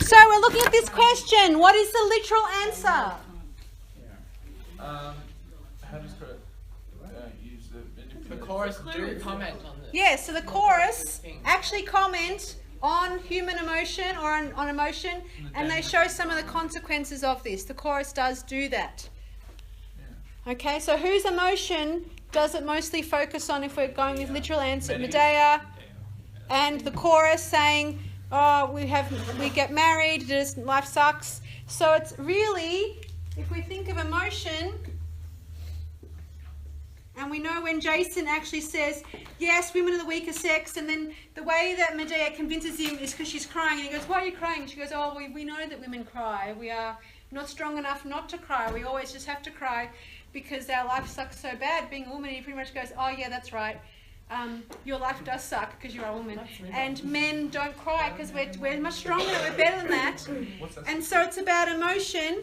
So we're looking at this question. What is the literal answer? How does use the chorus do comment on this? Yeah, so the chorus actually comment on human emotion or on emotion, and they show some of the consequences of this. The chorus does do that. Okay, so whose emotion does it mostly focus on if we're going with literal answer? Medea, and the chorus saying, oh, we get married, life sucks. So it's really, if we think of emotion, and we know when Jason actually says, yes, women are the weaker sex, and then the way that Medea convinces him is because she's crying, and he goes, why are you crying? And she goes, oh, we know that women cry. We are not strong enough not to cry. We always just have to cry because our life sucks so bad. Being a woman, he pretty much goes, oh yeah, that's right. Your life does suck because you're a woman. And men don't cry because we're much stronger, we're better than that. And so it's about emotion.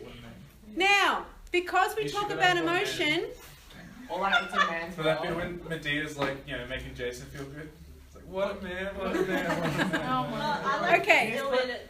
Now, because we talk about emotion... So that bit when Medea's like, making Jason feel good. It's like, what a man, what a man, what a man. I like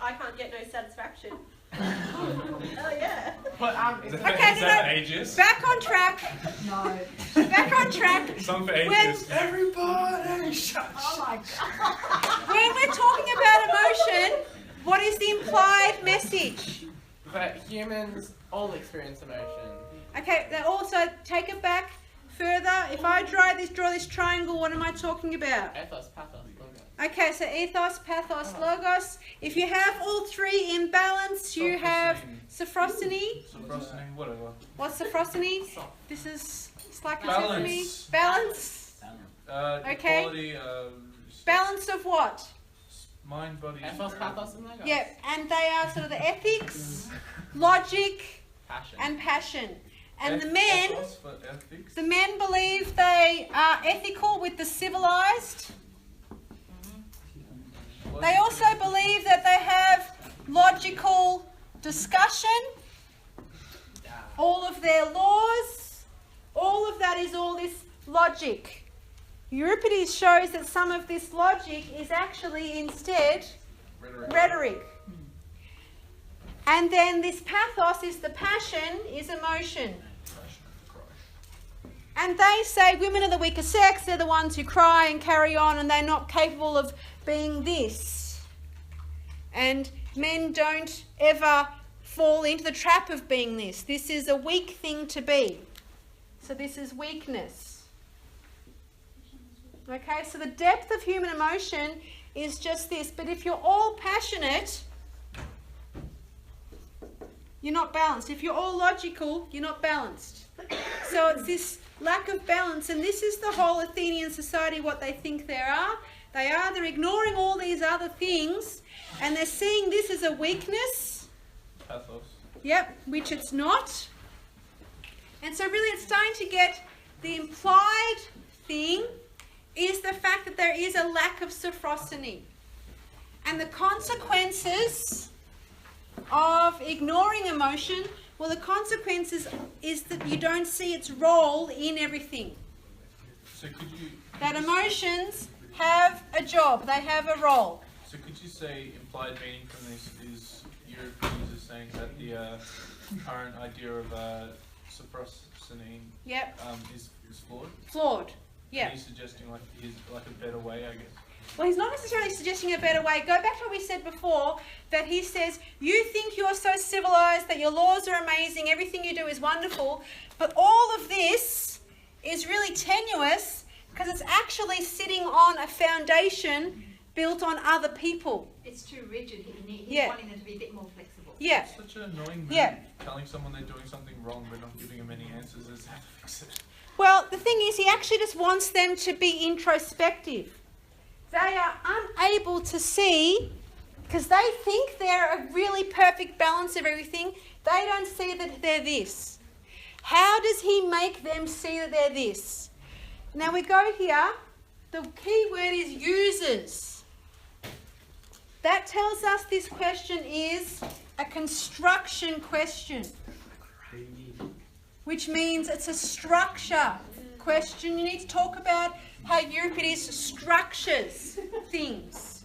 I can't get no satisfaction. Oh yeah. But is that ages? Back on track. No. Back on track. Some for ages. Everybody shut. Oh my god. When we're talking about emotion, what is the implied message? But humans all experience emotion. Okay, then also take it back further. If I draw this triangle, what am I talking about? Ethos, pathos, logos. Okay, so ethos, pathos, logos. If you have all three in balance, you have sophrosony. Sophrosony, whatever. What's sophrosony? This is slightly Balance. for me. Balance. Okay. Equality, Balance of what? mind, body, Ethos, pathos, and logos. Yeah, and they are sort of the ethics, logic, Passion. and passion. And Ethos for ethics. the men believe they are ethical with the civilized. They also believe that they have logical discussion. All of their laws, all of that is all this logic. Euripides shows that some of this logic is actually instead rhetoric. And then this pathos is the passion, is emotion. And they say women are the weaker sex, they're the ones who cry and carry on, and they're not capable of being this. And men don't ever fall into the trap of being this. This is a weak thing to be. So this is weakness. Okay, so the depth of human emotion is just this. But if you're all passionate, you're not balanced. If you're all logical, you're not balanced. So it's this lack of balance, and this is the whole Athenian society, what they think they are. They're ignoring all these other things, and they're seeing this as a weakness. Pathos. Yep, which it's not. And so really it's starting to get the implied thing is the fact that there is a lack of sophrosony. And the consequences of ignoring emotion, well, the consequences is that you don't see its role in everything. So could you... That emotions have a job, they have a role. So could you say implied meaning from this is Euripides is saying that the current idea of sophrosony is flawed? Flawed, yeah. And he's suggesting like a better way, I guess. Well, he's not necessarily suggesting a better way. Go back to what we said before, that he says, you think you're so civilized, that your laws are amazing, everything you do is wonderful, but all of this is really tenuous because it's actually sitting on a foundation built on other people. It's too rigid. He's wanting them to be a bit more flexible. Yeah. It's such an annoying move, telling someone they're doing something wrong but not giving them any answers as to how to fix it. Well, the thing is, he actually just wants them to be introspective. They are unable to see, because they think they're a really perfect balance of everything, they don't see that they're this. How does he make them see that they're this? Now we go here, the key word is uses. That tells us this question is a construction question, which means it's a structure question. You need to talk about how Euripides structures things.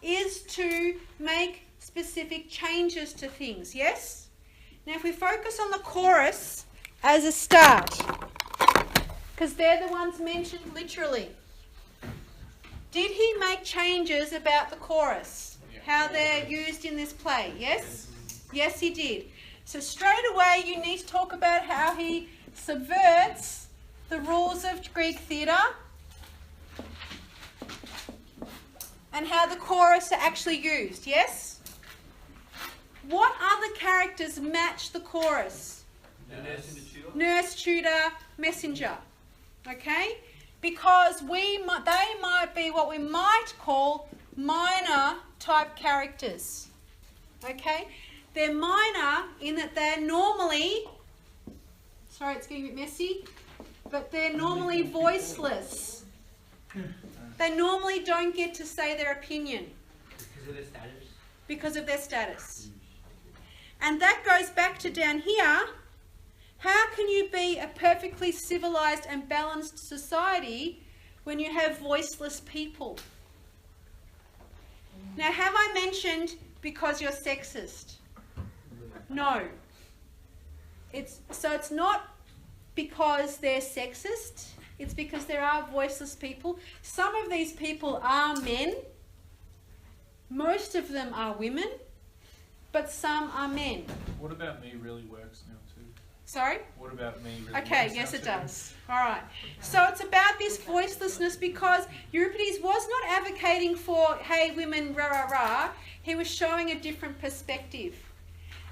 is to make specific changes to things, yes? Now if we focus on the chorus as a start, because they're the ones mentioned literally. Did he make changes about the chorus? How they're used in this play, yes? Yes, he did. So straight away you need to talk about how he subverts the rules of Greek theatre and how the chorus are actually used, yes? What other characters match the chorus? Nurse, tutor, messenger. Okay? Because they might be what we might call minor type characters. Okay? They're minor in that they're normally, sorry it's getting a bit messy, but they're normally voiceless. They normally don't get to say their opinion. Because of their status? Because of their status. And that goes back to down here. How can you be a perfectly civilized and balanced society when you have voiceless people? Now, have I mentioned because you're sexist? No. It's not because they're sexist. It's because there are voiceless people. Some of these people are men. Most of them are women. But some are men. What about me really works now too? Sorry? What about me really Okay, works yes now it too? does. Alright. So it's about this voicelessness because Euripides was not advocating for, hey women, rah rah rah. He was showing a different perspective.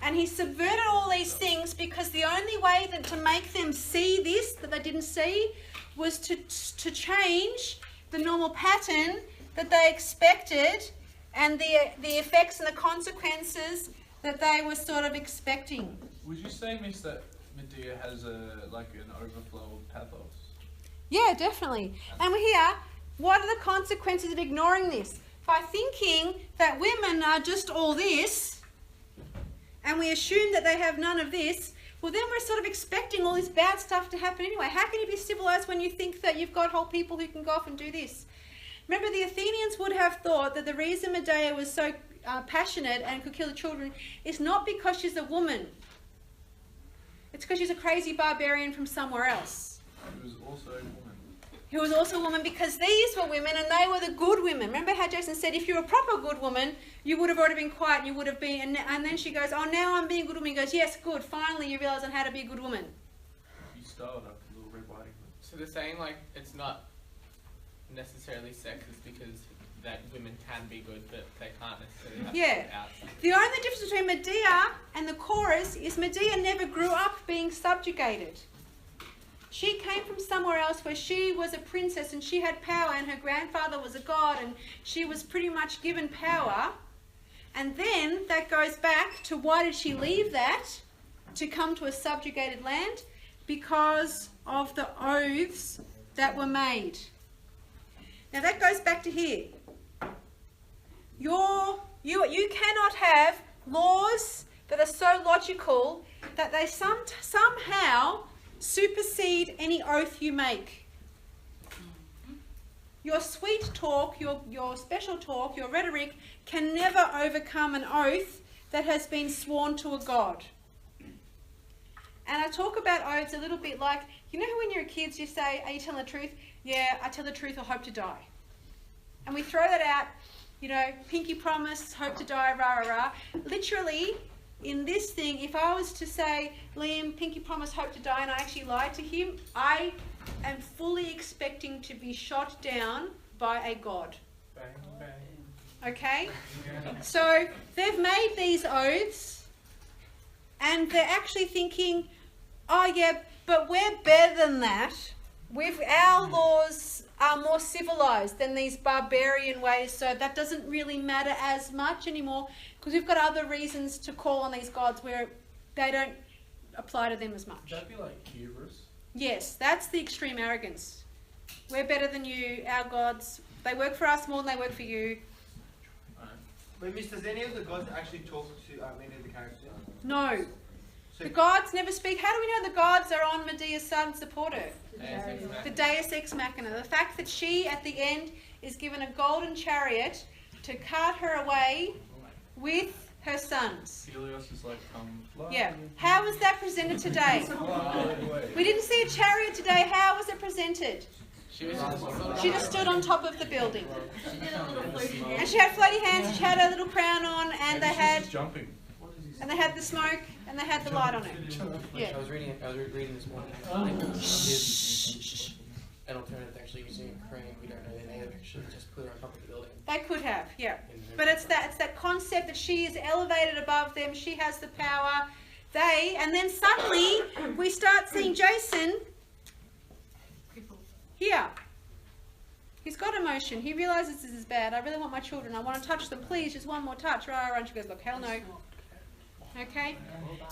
And he subverted all these things because the only way that to make them see this that they didn't see was to change the normal pattern that they expected and the effects and the consequences that they were sort of expecting. Would you say, Miss, that Medea has an overflow of pathos? Yeah, definitely. And we're here, what are the consequences of ignoring this? By thinking that women are just all this, and we assume that they have none of this, well then we're sort of expecting all this bad stuff to happen anyway. How can you be civilized when you think that you've got whole people who can go off and do this? Remember, the Athenians would have thought that the reason Medea was so passionate and could kill the children is not because she's a woman. It's because she's a crazy barbarian from somewhere else. She was also a woman. Who was also a woman because these were women and they were the good women. Remember how Jason said if you're a proper good woman, you would have already been quiet and you would have been... And then she goes, oh, now I'm being a good woman. He goes, yes, good. Finally you realise on how to be a good woman. You started up a little Red Riding Hood. So they're saying like it's not necessarily sexist because that women can be good, but they can't necessarily have to put out something. The only difference between Medea and the chorus is Medea never grew up being subjugated. She came from somewhere else where she was a princess and she had power and her grandfather was a god and she was pretty much given power. And then that goes back to why did she leave that to come to a subjugated land? Because of the oaths that were made. Now that goes back to here. You cannot have laws that are so logical that they somehow supersede any oath you make. Your sweet talk, your special talk, your rhetoric can never overcome an oath that has been sworn to a god. And I talk about oaths a little bit like, you know how when you're kids you say, are you telling the truth? Yeah, I tell the truth or hope to die. And we throw that out, you know, pinky promise, hope to die, rah, rah, rah. Literally, in this thing, if I was to say, Liam, pinky promise, hope to die, and I actually lied to him, I am fully expecting to be shot down by a god. Bang, bang. Okay? So they've made these oaths, and they're actually thinking, oh yeah, but we're better than that. Our laws are more civilized than these barbarian ways, so that doesn't really matter as much anymore because we've got other reasons to call on these gods where they don't apply to them as much. Would that be like hubris? Yes, that's the extreme arrogance. We're better than you, our gods. They work for us more than they work for you. But Miss, does any of the gods actually talk to any of the characters? No. So The gods never speak. How do we know the gods are on Medea's side and support her? The Deus Ex Machina. The fact that she, at the end, is given a golden chariot to cart her away with her sons. Helios is like, come. Yeah. How was that presented today? We didn't see a chariot today. How was it presented? She just stood on top of the building. And she had floaty hands, she had her little crown on, and they had the smoke, and they had the light on it. Yeah. I was reading this morning. An alternative to actually using a crane, we don't know. They may have actually just put her on top of the building. They could have, yeah. But it's that concept that she is elevated above them. She has the power. And then suddenly we start seeing Jason here. He's got emotion. He realizes this is bad. I really want my children. I want to touch them. Please, just one more touch. Right, and she goes, look, hell no. Okay?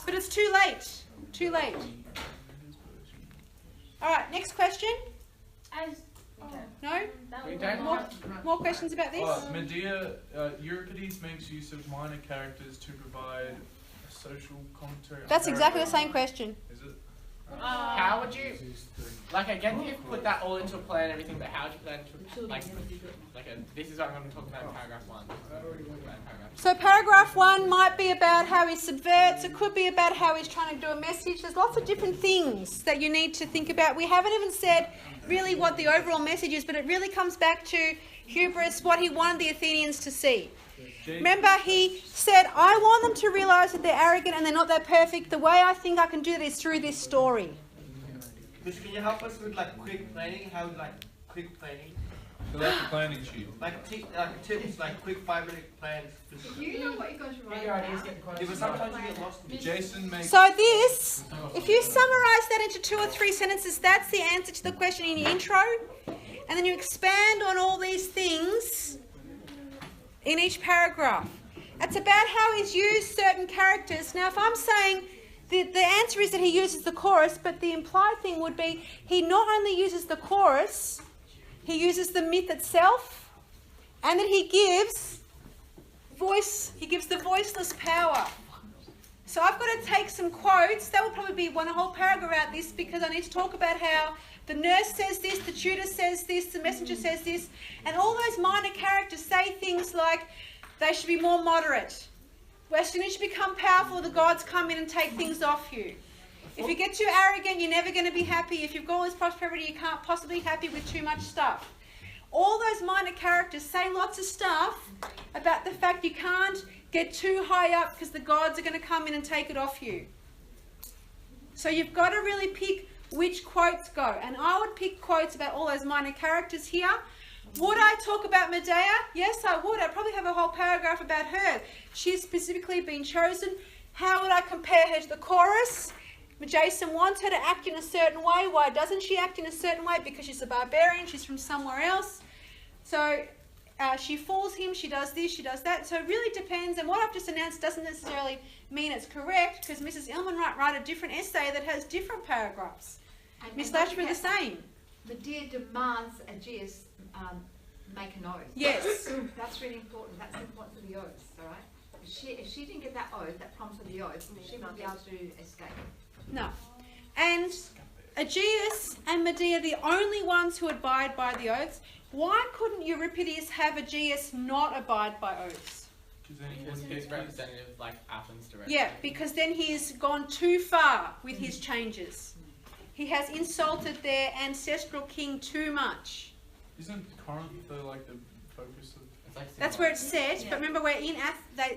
But it's too late. Too late. All right, next question. No? More questions about this? Medea, Euripides makes use of minor characters to provide a social commentary. That's exactly the same question. Is it? How would you, like, I get you put that all into a play and everything, but how would you plan to, this is what I'm going to talk about in paragraph 1. So paragraph 1 might be about how he subverts. It could be about how he's trying to do a message. There's lots of different things that you need to think about. We haven't even said really what the overall message is, but it really comes back to hubris, what he wanted the Athenians to see. Remember, he said, I want them to realise that they're arrogant and they're not that perfect. The way I think I can do that is through this story. Miss, can you help us with quick planning? How quick planning? So that's the planning sheet. Tips, quick 5-minute plans. You know what you're going to write about. But sometimes you get lost. Jason makes. So this, if you summarise that into 2 or 3 sentences, that's the answer to the question in your intro. And then you expand on all these things in each paragraph. It's about how he's used certain characters. Now, if I'm saying the answer is that he uses the chorus, but the implied thing would be he not only uses the chorus, he uses the myth itself, and that he gives the voiceless power. So I've got to take some quotes. That will probably be one whole paragraph out this, because I need to talk about how the nurse says this, the tutor says this, the messenger says this, and all those minor characters say things like they should be more moderate. As soon as you become powerful, the gods come in and take things off you. If you get too arrogant, you're never going to be happy. If you've got all this prosperity, you can't possibly be happy with too much stuff. All those minor characters say lots of stuff about the fact you can't get too high up because the gods are going to come in and take it off you. So you've got to really pick which quotes go. And I would pick quotes about all those minor characters here. Would I talk about Medea? Yes, I would. I'd probably have a whole paragraph about her. She's specifically been chosen. How would I compare her to the chorus? Jason wants her to act in a certain way. Why doesn't she act in a certain way? Because she's a barbarian. She's from somewhere else. So she fools him. She does this. She does that. So it really depends. And what I've just announced doesn't necessarily mean it's correct, because Mrs. Illman might write a different essay that has different paragraphs. Miss Lashbury the same. Medea demands Aegeus make an oath. Yes. That's really important. That's the importance of the oath, all right? If she didn't get that oath, that promise of the oath, she won't be able to escape. No. And Aegeus and Medea are the only ones who abide by the oaths. Why couldn't Euripides have Aegeus not abide by oaths? Because he's representative like Athens directly. Yeah, because then he's gone too far with his changes. He has insulted their ancestral king too much. Isn't Corinth the focus of? That's where it's set, but remember we're in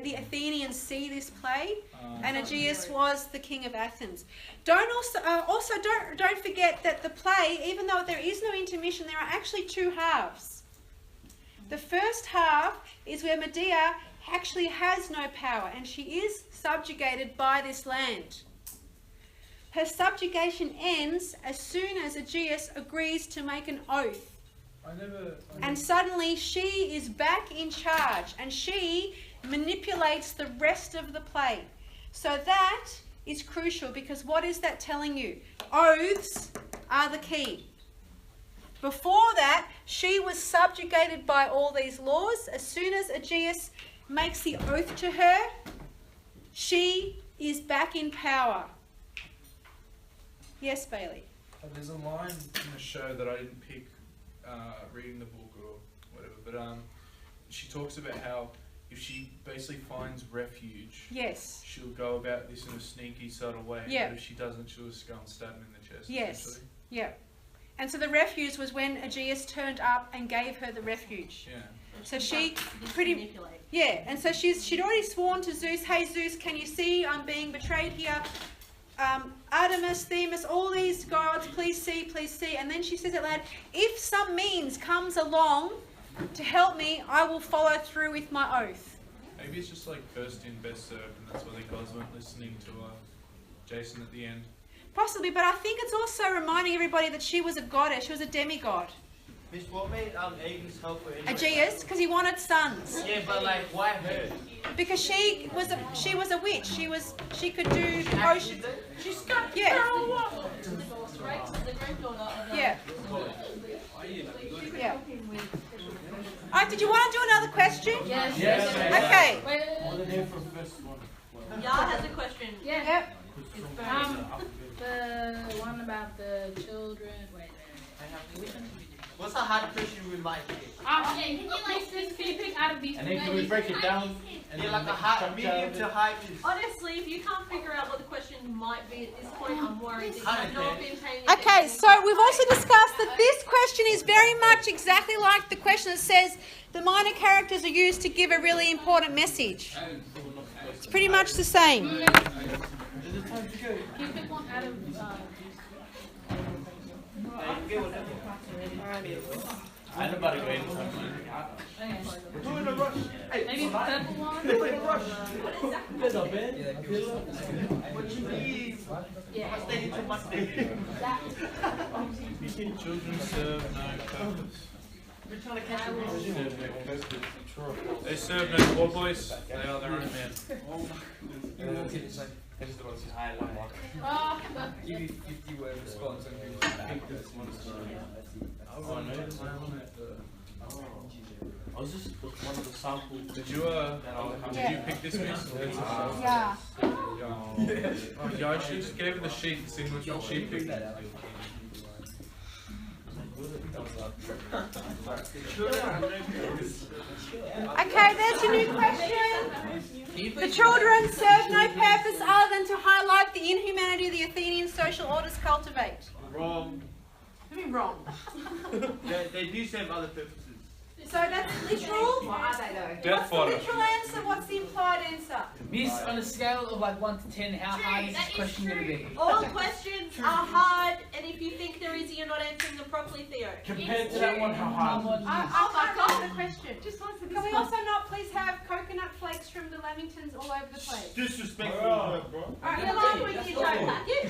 the Athenians see this play, and Aegeus was the king of Athens. Don't forget that the play, even though there is no intermission, there are actually 2 halves. The first half is where Medea actually has no power, and she is subjugated by this land. Her subjugation ends as soon as Aegeus agrees to make an oath. And suddenly she is back in charge, and she manipulates the rest of the play. So that is crucial, because what is that telling you? Oaths are the key. Before that, she was subjugated by all these laws. As soon as Aegeus makes the oath to her, she is back in power. Yes, Bailey? There's a line in the show that I didn't pick reading the book or whatever, but she talks about how if she basically finds refuge, Yes. she'll go about this in a sneaky, subtle way. Yeah. But if she doesn't, she'll just go and stab him in the chest. Yes. essentially. Yeah. And so the refuge was when Aegeus turned up and gave her the refuge. Yeah. So she Just pretty manipulate. yeah, and so she'd already sworn to Zeus, hey Zeus, can you see I'm being betrayed here? Artemis, Themis, all these gods, please see. And then she says it loud, if some means comes along to help me, I will follow through with my oath. Maybe it's just like first in, best served, and that's why the gods weren't listening to Jason at the end. Possibly, but I think it's also reminding everybody that she was a goddess, she was a demigod. Miss, what made Aegis help her anyway? Aegeus, because he wanted sons. Yeah, but like, why her? Because she was a witch. She could do potions. She's got Yeah. The granddaughter of Yeah. Yeah. Did you want to do another question? Yes. Yes. Okay. Yah has a question. Yeah. Yep. The one about the children. Wait. What's a hard question we might get? Can you like this? Can you pick out of these? And then can we break it down? And Yeah, then like a make high, structure medium out to of it? high miss. Honestly, if you can't figure out what the question might be at this point, I'm worried that you I have not don't been paying Okay, attention. so we've also discussed that this question is very much exactly like the question that says the minor characters are used to give a really important message. It's pretty much the same. Can you pick one out of? I'm about to go in. Who in a rush? Hey, Maybe the purple one. who in a rush? What you need? Yeah. Stay into my day. Children serve no purpose. We're trying to catch a They serve no poor boys. They are their own men. Oh, Give you 50-word response and you pick this one. I was just one of the samples. Did you pick this miss? Yeah. Yeah, I should just gave her the sheet and see which one she picked. Okay, there's your new question. The children serve no purpose other than to highlight the inhumanity the Athenian social orders cultivate. Wrong. What do you mean wrong? They do serve other purposes. So that's literal. What are they though? Death What's the fodder. literal answer? What's the implied answer? Miss, on a scale of like 1 to 10, how hard is this question going to be? All questions are hard, and if you think they're easy, you're not answering them properly, Theo. Compared to that one, how hard? Oh my God! The question. Can we also not please have coconut flakes from the Lamingtons all over the place? Disrespectful, bro. Alright, come on, we can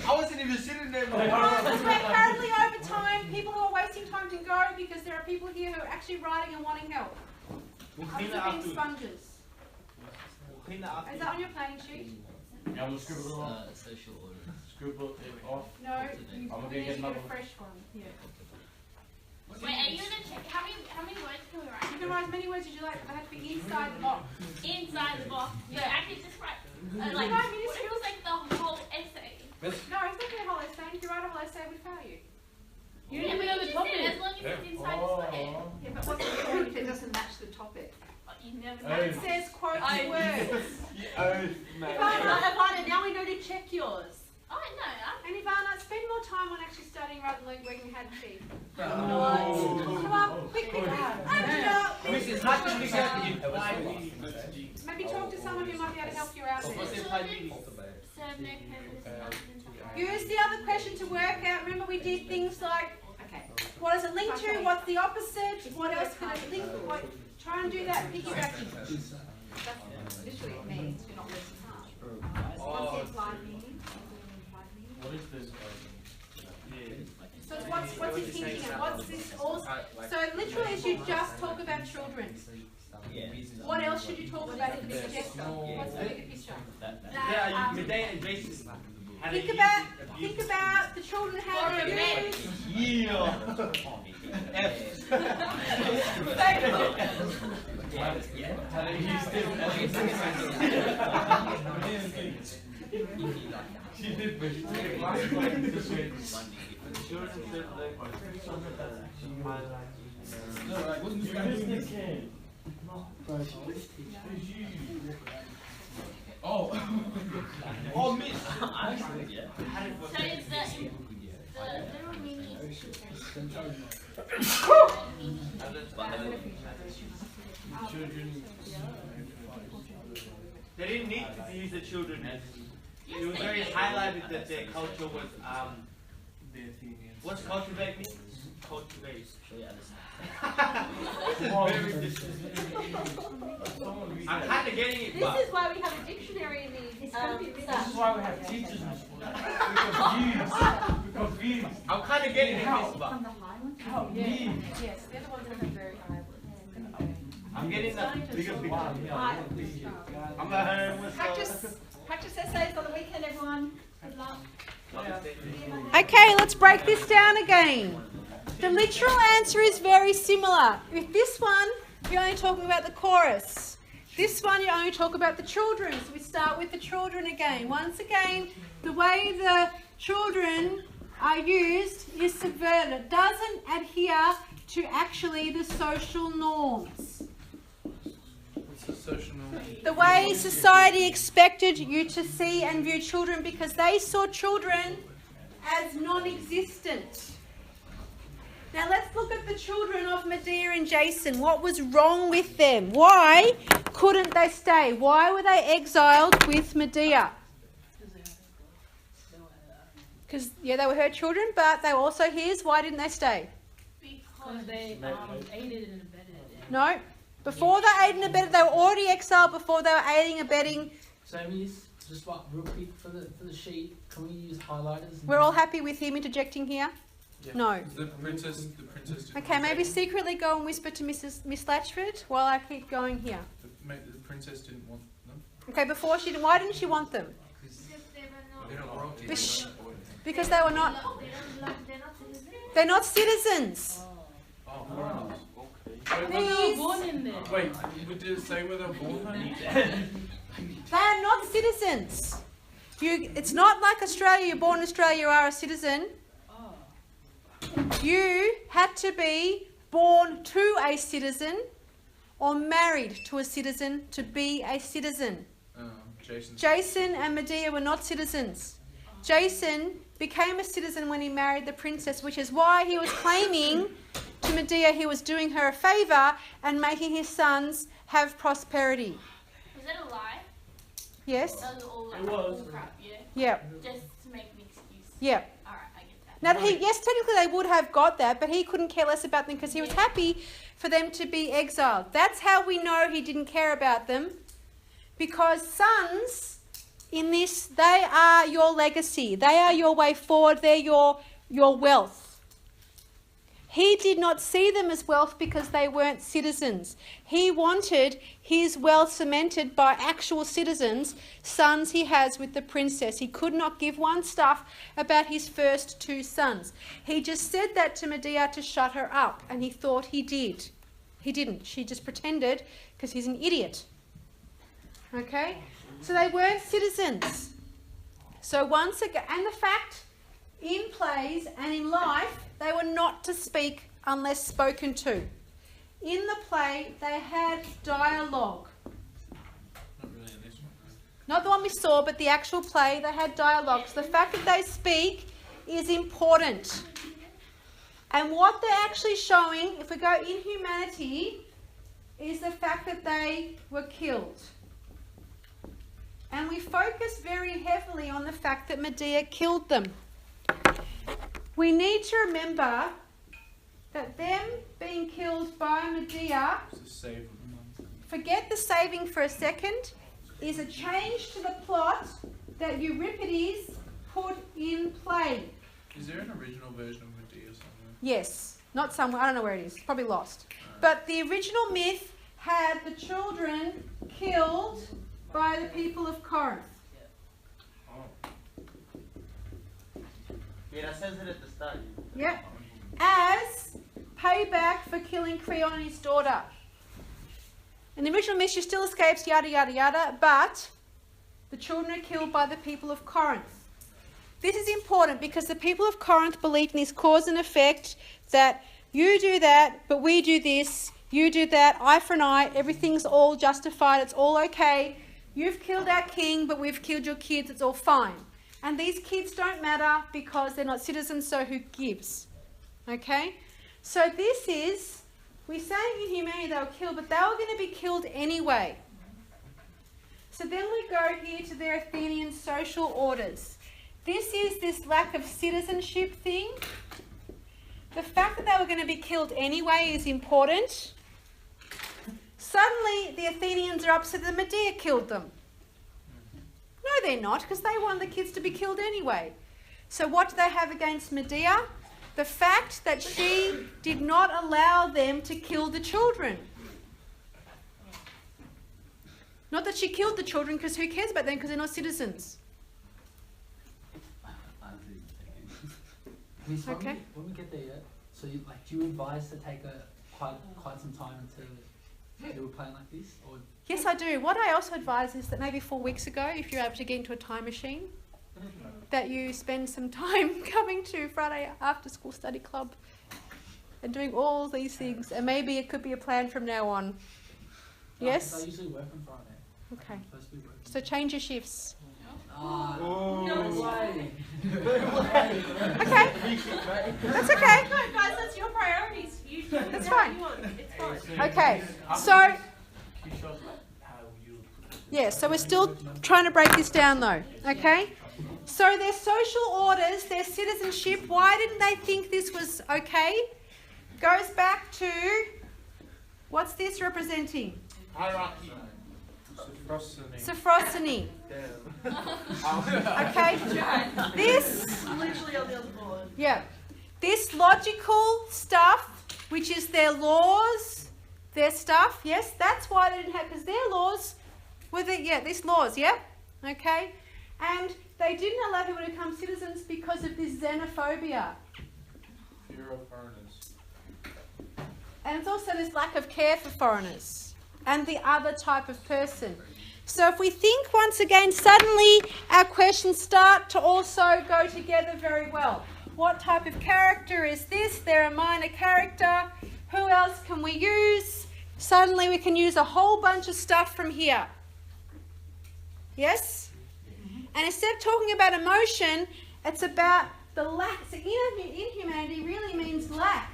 I wasn't even sitting there. Because we're currently over time. People who are wasting time to go because there are people here who are actually writing and wanting help. We'll Others clean it are being afterwards. sponges. We'll clean it afterwards. Is that on your planning sheet? Yeah, I'm gonna scribble it off. Social order. Scribble it off. No, you gonna need get to get another a fresh one. Yeah. Wait, are you gonna check how many words can we write? You can write as many words as you like, but they have to be inside the box. Inside the box. Yeah. I could just write No, like I mean, what if it was like the whole essay? No, it's not a whole essay. If you write a whole essay, we fail you. You don't even know the topic. As long as it's inside the square. Yeah, but what's the point if it doesn't match the topic? You never And know. it says quotes I- words. Ivana, now we know to check yours. Oh no, And Ivana, spend more time on actually studying rather than working hand and feet. Nice. Come on, quickly. It's not just because Maybe talk to someone who might be able to help you out. serve no purpose other than to Use the other question to work out. Remember we did things like, what does it link to? What's the opposite? What else could it link to? What? Try and do that. Piggybacking. That's literally it means you're not working hard. What's the implied meaning? What is this? So it's what's he thinking of? What's this also? So literally, as you just talk about children. What else should you talk about in the bigger picture? What's the bigger picture? Yeah, Medea and Jason. Think about the children how they're used. Yeah. She did, but she took it last Oh. Oh, miss. So it's the little mini. They didn't need to use the children. It was very highlighted that their culture was what's cultivate mean? Cultivate. I'm kind of getting it. This is why we have a dictionary in the This is why we have teachers. We're confused. I'm kind of getting it, Miss Buck. Yes, they're the ones that have very high. I'm getting the bigger picture. I'm at home with practice essays on the weekend, everyone. Good luck. Okay, let's break this down again. The literal answer is very similar. With this one, you're only talking about the chorus. This one, you only talk about the children. So we start with the children again. Once again, the way the children are used is subverted. It doesn't adhere to actually the social norms. What's the social norm? The way society expected you to see and view children, because they saw children as non-existent. Now let's look at the children of Medea and Jason. What was wrong with them? Why couldn't they stay? Why were they exiled with Medea? Because, yeah, they were her children, but they were also his. Why didn't they stay? Because they aided and abetted it. No. Before they aided and abetted, they were already exiled before they were aiding and abetting. So just like real quick for the sheet, can we use highlighters? We're all happy with him interjecting here? Yeah. No. The princess didn't Okay, maybe secretly go and whisper to Miss Latchford while I keep going here. The princess didn't want them. Okay, before she didn't, why didn't she want them? They're not royalty. Because they were not, they're not citizens. Oh, foreigners. These, Wait, did it say where they're born? they are not citizens. It's not like Australia, you're born in Australia, you are a citizen. You had to be born to a citizen or married to a citizen to be a citizen. Jason and Medea were not citizens. Jason became a citizen when he married the princess, which is why he was claiming to Medea he was doing her a favour and making his sons have prosperity. Was that a lie? Yes? That was all like It was. crap, yeah? Yep. Just to make an excuse. Yep. Alright, I get that. Now, yes, technically they would have got that, but he couldn't care less about them because he was happy for them to be exiled. That's how we know he didn't care about them, because sons in this, they are your legacy. They are your way forward. They're your wealth. He did not see them as wealth because they weren't citizens. He wanted his wealth cemented by actual citizens, sons he has with the princess. He could not give one stuff about his first two sons. He just said that to Medea to shut her up, and he thought he did. He didn't. She just pretended because he's an idiot. Okay? So they weren't citizens. So once again, and the fact in plays and in life, they were not to speak unless spoken to. In the play, they had dialogue. Not really in this one. Not the one we saw, but the actual play, they had dialogue. So the fact that they speak is important. And what they're actually showing, if we go in humanity, is the fact that they were killed. And we focus very heavily on the fact that Medea killed them. We need to remember that them being killed by Medea, forget the saving for a second, is a change to the plot that Euripides put in play. Is there an original version of Medea somewhere? Yes, not somewhere, I don't know where it is, probably lost. But the original myth had the children killed by the people of Corinth. Yeah, that says it at the start. Yep. As payback for killing Creon and his daughter. In the original myth, she still escapes, yada, yada, yada, but the children are killed by the people of Corinth. This is important because the people of Corinth believed in this cause and effect, that you do that, but we do this. You do that, eye for an eye, everything's all justified, it's all okay. You've killed our king, but we've killed your kids, it's all fine. And these kids don't matter because they're not citizens, so who gives? Okay? So this is, we're saying in humanity they were killed, but they were going to be killed anyway. So then we go here to their Athenian social orders. This is this lack of citizenship thing. The fact that they were going to be killed anyway is important. Suddenly the Athenians are upset that Medea killed them. No, they're not, because they wanted the kids to be killed anyway. So what do they have against Medea? The fact that she did not allow them to kill the children. Not that she killed the children, because who cares about them, because they're not citizens. Miss, Okay. When we get there yet, so you, do you advise to take quite some time to do a plan like this? Or? Yes, I do. What I also advise is that maybe 4 weeks ago, if you're able to get into a time machine, that you spend some time coming to Friday after school study club and doing all these things. And maybe it could be a plan from now on. Yes? I usually work on Friday. Okay. So change your shifts. No way. Okay. That's okay. No, guys, that's your priorities. You do That's what fine. you want. It's fine. Okay. So, yeah, so we're still trying to break this down though. Okay? So their social orders, their citizenship, why didn't they think this was okay? Goes back to, what's this representing? Hierarchy. Sophrosyne. Okay? This, Literally on the other board. yeah. This logical stuff, which is their laws, their stuff, yes, that's why they didn't have, because their laws were these laws, yeah? Okay? And they didn't allow people to become citizens because of this xenophobia. Fear of foreigners. And it's also this lack of care for foreigners and the other type of person. So if we think once again, suddenly our questions start to also go together very well. What type of character is this? They're a minor character. Who else can we use? Suddenly we can use a whole bunch of stuff from here. Yes? And instead of talking about emotion, it's about the lack. So inhumanity really means lack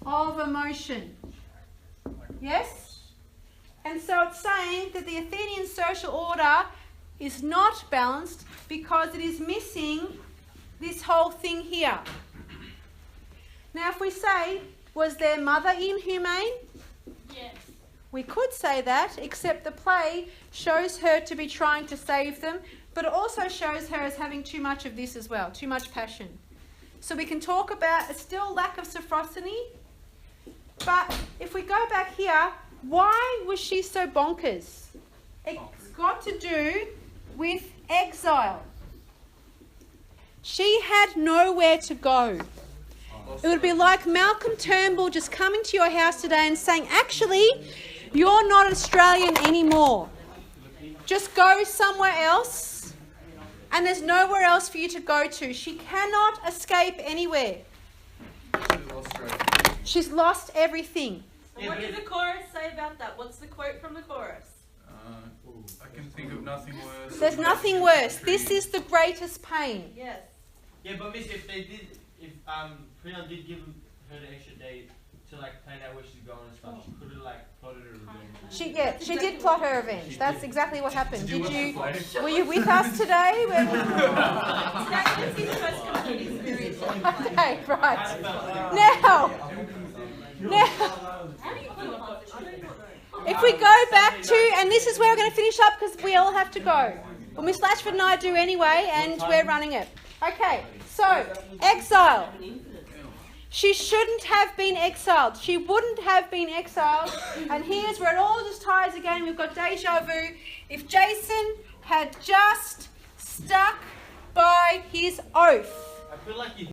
of emotion. Yes? And so it's saying that the Athenian social order is not balanced because it is missing this whole thing here. Now if we say, was their mother inhumane? Yes. We could say that, except the play shows her to be trying to save them, but it also shows her as having too much of this as well, too much passion. So we can talk about a still lack of Sophrosyne, but if we go back here, why was she so bonkers? It's got to do with exile. She had nowhere to go. It would be like Malcolm Turnbull just coming to your house today and saying, actually, you're not Australian anymore. Just go somewhere else, and there's nowhere else for you to go to. She cannot escape anywhere. She's lost everything. And what did the chorus say about that? What's the quote from the chorus? I can think of nothing worse. There's nothing worse. This is the greatest pain. Yes. Yeah, but miss, if Priya did give her the extra day to plan out where she's going and stuff, she could have plotted her revenge. She did plot her revenge. That's exactly what happened. Were you with us today? Okay, right. Now, if we go back to, and this is where we're going to finish up because we all have to go. Well, Miss Latchford and I do anyway, and we're running it. Okay, so exile. She shouldn't have been exiled. She wouldn't have been exiled. And here's where it all just ties again. We've got deja vu. If Jason had just stuck by his oath. I feel like you